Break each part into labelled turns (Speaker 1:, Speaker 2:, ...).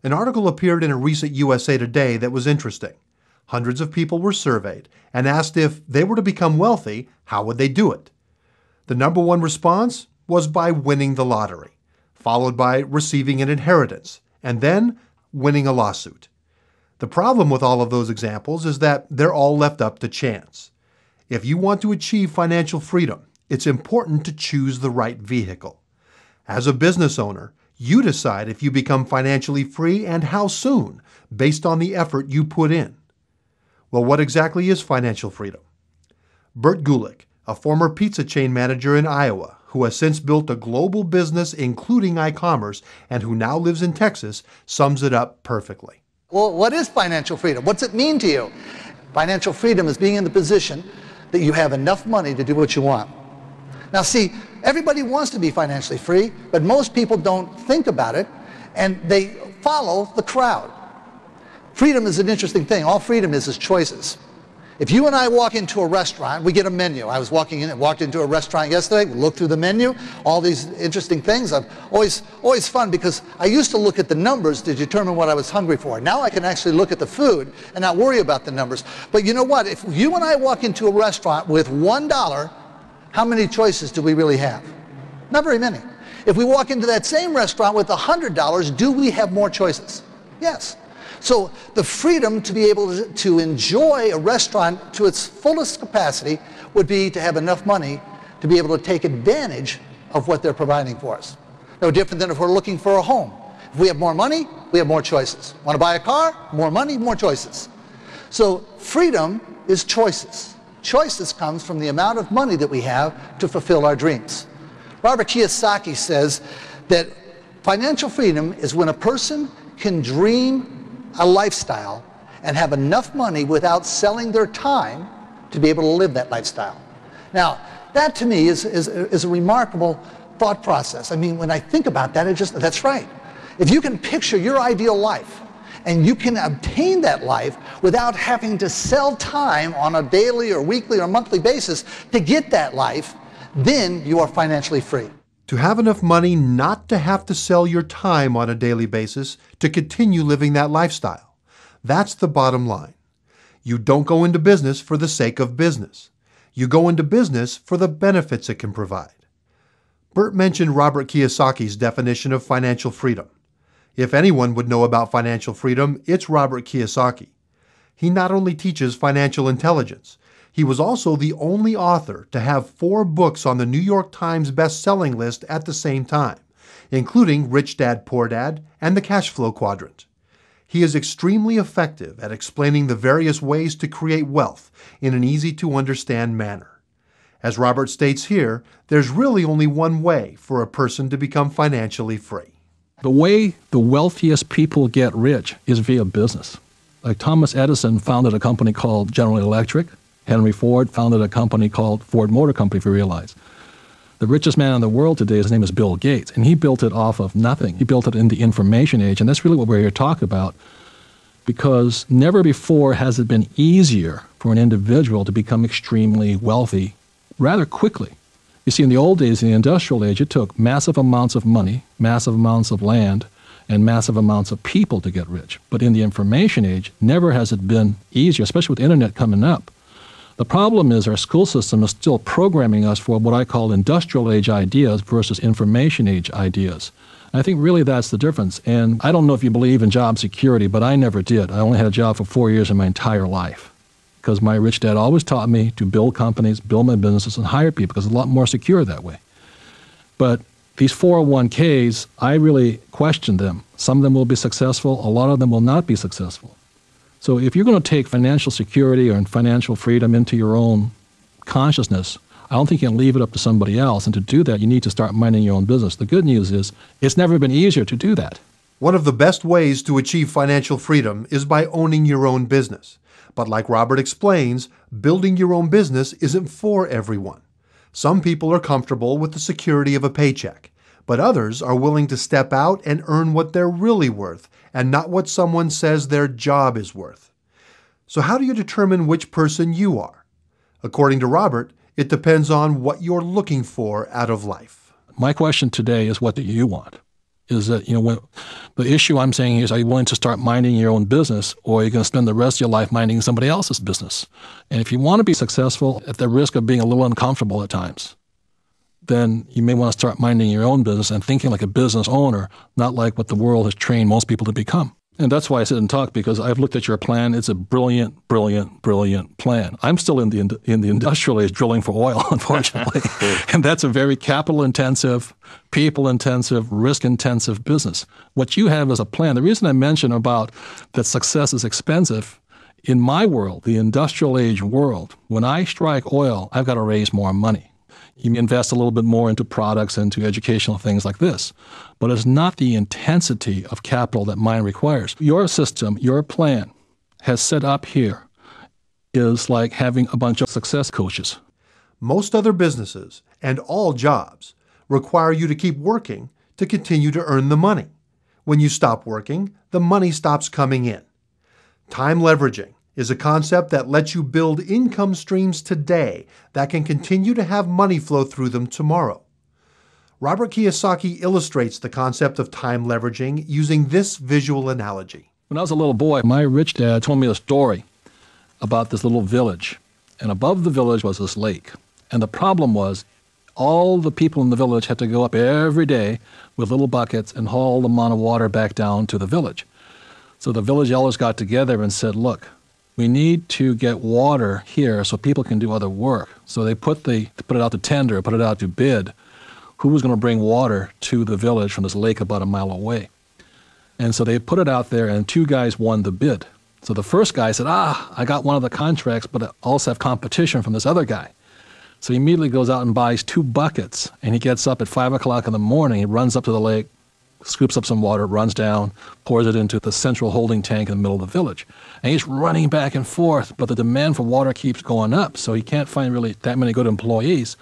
Speaker 1: An article appeared in a recent USA Today that was interesting. Hundreds of people were surveyed and asked if they were to become wealthy, how would they do it? The number one response was by winning the lottery, followed by receiving an inheritance, and then winning a lawsuit. The problem with all of those examples is that they're all left up to chance. If you want to achieve financial freedom, it's important to choose the right vehicle. As a business owner, you decide if you become financially free and how soon, based on the effort you put in. Well, what exactly is financial freedom? Bert Gulick, a former pizza chain manager in Iowa, who has since built a global business including e-commerce and who now lives in Texas, sums it up perfectly.
Speaker 2: Well, what is financial freedom? What's it mean to you? Financial freedom is being in the position that you have enough money to do what you want. Now see, everybody wants to be financially free, but most people don't think about it, and they follow the crowd. Freedom is an interesting thing. All freedom is choices. If you and I walk into a restaurant, we get a menu. I was walked into a restaurant yesterday, we looked through the menu, all these interesting things. I'm always fun because I used to look at the numbers to determine what I was hungry for. Now I can actually look at the food and not worry about the numbers. But you know what? If you and I walk into a restaurant with $1, how many choices do we really have? Not very many. If we walk into that same restaurant with $100, do we have more choices? Yes. So the freedom to be able to enjoy a restaurant to its fullest capacity would be to have enough money to be able to take advantage of what they're providing for us. No different than if we're looking for a home. If we have more money, we have more choices. Want to buy a car? More money, more choices. So freedom is choices. Choices comes from the amount of money that we have to fulfill our dreams. Robert Kiyosaki says that financial freedom is when a person can dream a lifestyle and have enough money without selling their time to be able to live that lifestyle. Now, that to me is a remarkable thought process. I mean, when I think about that, that's right. If you can picture your ideal life and you can obtain that life without having to sell time on a daily or weekly or monthly basis to get that life, then you are financially free.
Speaker 1: To have enough money not to have to sell your time on a daily basis to continue living that lifestyle. That's the bottom line. You don't go into business for the sake of business. You go into business for the benefits it can provide. Bert mentioned Robert Kiyosaki's definition of financial freedom. If anyone would know about financial freedom, it's Robert Kiyosaki. He not only teaches financial intelligence, he was also the only author to have 4 books on the New York Times best-selling list at the same time, including Rich Dad, Poor Dad and The Cash Flow Quadrant. He is extremely effective at explaining the various ways to create wealth in an easy-to-understand manner. As Robert states here, there's really only one way for a person to become financially free.
Speaker 3: The way the wealthiest people get rich is via business. Like Thomas Edison founded a company called General Electric. Henry Ford founded a company called Ford Motor Company, if you realize. The richest man in the world today, his name is Bill Gates, and he built it off of nothing. He built it in the information age, and that's really what we're here to talk about, because never before has it been easier for an individual to become extremely wealthy rather quickly. You see, in the old days, in the industrial age, it took massive amounts of money, massive amounts of land, and massive amounts of people to get rich. But in the information age, never has it been easier, especially with the internet coming up. The problem is our school system is still programming us for what I call industrial age ideas versus information age ideas. I think really that's the difference. And I don't know if you believe in job security, but I never did. I only had a job for 4 years in my entire life because my rich dad always taught me to build companies, build my businesses, and hire people because it's a lot more secure that way. But these 401ks, I really question them. Some of them will be successful. A lot of them will not be successful. So if you're going to take financial security or financial freedom into your own consciousness, I don't think you can leave it up to somebody else. And to do that, you need to start minding your own business. The good news is it's never been easier to do that.
Speaker 1: One of the best ways to achieve financial freedom is by owning your own business. But like Robert explains, building your own business isn't for everyone. Some people are comfortable with the security of a paycheck, but others are willing to step out and earn what they're really worth and not what someone says their job is worth. So how do you determine which person you are? According to Robert, it depends on what you're looking for out of life.
Speaker 3: My question today is, what do you want? is that, when the issue I'm saying is, are you willing to start minding your own business, or are you going to spend the rest of your life minding somebody else's business? And if you want to be successful at the risk of being a little uncomfortable at times, then you may want to start minding your own business and thinking like a business owner, not like what the world has trained most people to become. And that's why I sit and talk, because I've looked at your plan. It's a brilliant, brilliant, brilliant plan. I'm still in the industrial age drilling for oil, unfortunately. And that's a very capital-intensive, people-intensive, risk-intensive business. What you have is a plan. The reason I mention about that success is expensive, in my world, the industrial age world, when I strike oil, I've got to raise more money. You invest a little bit more into products, into educational things like this. But it's not the intensity of capital that mine requires. Your system, your plan, has set up here is like having a bunch of success coaches.
Speaker 1: Most other businesses and all jobs require you to keep working to continue to earn the money. When you stop working, the money stops coming in. Time leveraging is a concept that lets you build income streams today that can continue to have money flow through them tomorrow. Robert Kiyosaki illustrates the concept of time leveraging using this visual analogy.
Speaker 3: When I was a little boy, my rich dad told me a story about this little village. And above the village was this lake. And the problem was all the people in the village had to go up every day with little buckets and haul the amount of water back down to the village. So the village elders got together and said, look, we need to get water here so people can do other work. So they put it out to tender, put it out to bid, who was going to bring water to the village from this lake about a mile away. And so they put it out there, and two guys won the bid. So the first guy said, I got one of the contracts, but I also have competition from this other guy. So he immediately goes out and buys 2 buckets, and he gets up at 5 o'clock in the morning, he runs up to the lake, scoops up some water, runs down, pours it into the central holding tank in the middle of the village. And he's running back and forth, but the demand for water keeps going up, so he can't find really that many good employees.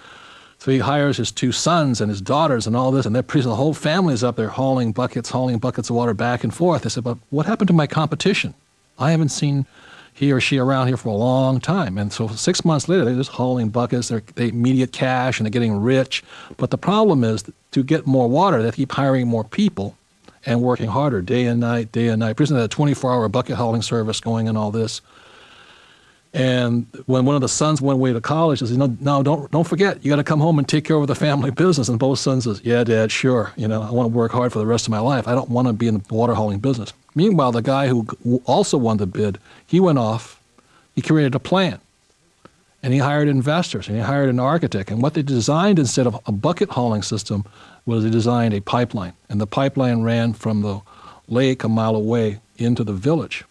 Speaker 3: So he hires his 2 sons and his daughters and all this, and the whole family is up there hauling buckets of water back and forth. They said, but what happened to my competition? I haven't seen he or she around here for a long time. And so 6 months later, they're just hauling buckets, they immediate cash, and they're getting rich. But the problem is, to get more water, they keep hiring more people and working harder day and night, day and night. Pretty soon they had a 24-hour bucket hauling service going and all this. And when one of the sons went away to college, he said, no, don't forget, you got to come home and take care of the family business. And both sons says, yeah, Dad, sure. I want to work hard for the rest of my life. I don't want to be in the water hauling business. Meanwhile, the guy who also won the bid, he went off, he created a plan. And he hired investors, and he hired an architect. And what they designed instead of a bucket hauling system was they designed a pipeline. And the pipeline ran from the lake a mile away into the village.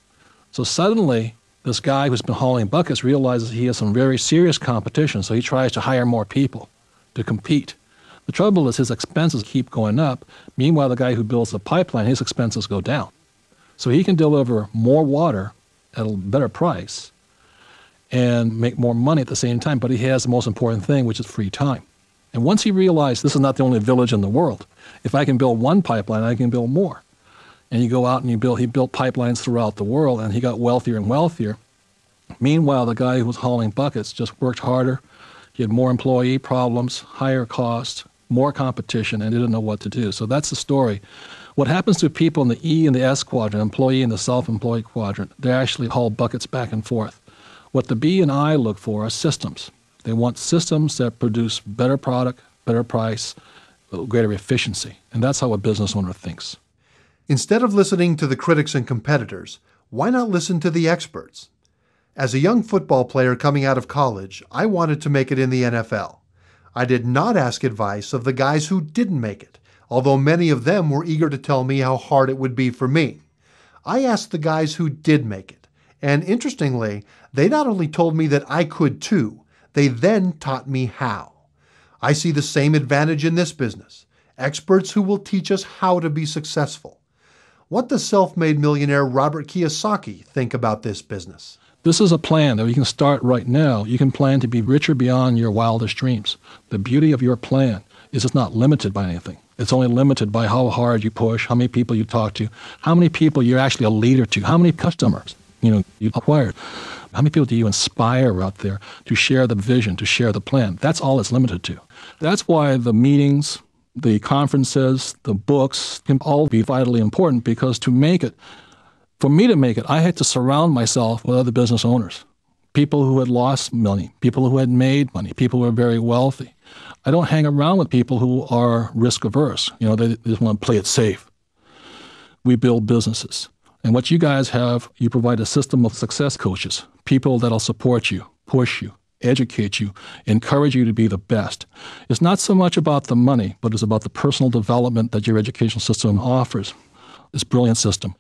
Speaker 3: So suddenly, this guy who's been hauling buckets realizes he has some very serious competition, so he tries to hire more people to compete. The trouble is his expenses keep going up. Meanwhile, the guy who builds the pipeline, his expenses go down. So he can deliver more water at a better price and make more money at the same time, but he has the most important thing, which is free time. And once he realized this is not the only village in the world, if I can build one pipeline, I can build more. And you go out and he built pipelines throughout the world, and he got wealthier and wealthier. Meanwhile, the guy who was hauling buckets just worked harder. He had more employee problems, higher cost, more competition, and didn't know what to do. So that's the story. What happens to people in the E and the S quadrant, employee and the self-employed quadrant, they actually haul buckets back and forth. What the B and I look for are systems. They want systems that produce better product, better price, greater efficiency. And that's how a business owner thinks.
Speaker 1: Instead of listening to the critics and competitors, why not listen to the experts? As a young football player coming out of college, I wanted to make it in the NFL. I did not ask advice of the guys who didn't make it, although many of them were eager to tell me how hard it would be for me. I asked the guys who did make it, and interestingly, they not only told me that I could too, they then taught me how. I see the same advantage in this business, experts who will teach us how to be successful. What does self-made millionaire Robert Kiyosaki think about this business?
Speaker 3: This is a plan that you can start right now. You can plan to be richer beyond your wildest dreams. The beauty of your plan is it's not limited by anything. It's only limited by how hard you push, how many people you talk to, how many people you're actually a leader to, how many customers you acquired. How many people do you inspire out there to share the vision, to share the plan? That's all it's limited to. That's why the meetings, the conferences, the books can all be vitally important because for me to make it, I had to surround myself with other business owners, people who had lost money, people who had made money, people who are very wealthy. I don't hang around with people who are risk averse. They just want to play it safe. We build businesses. And what you guys have, you provide a system of success coaches, people that'll support you, push you, educate you, encourage you to be the best. It's not so much about the money, but it's about the personal development that your educational system offers. This brilliant system.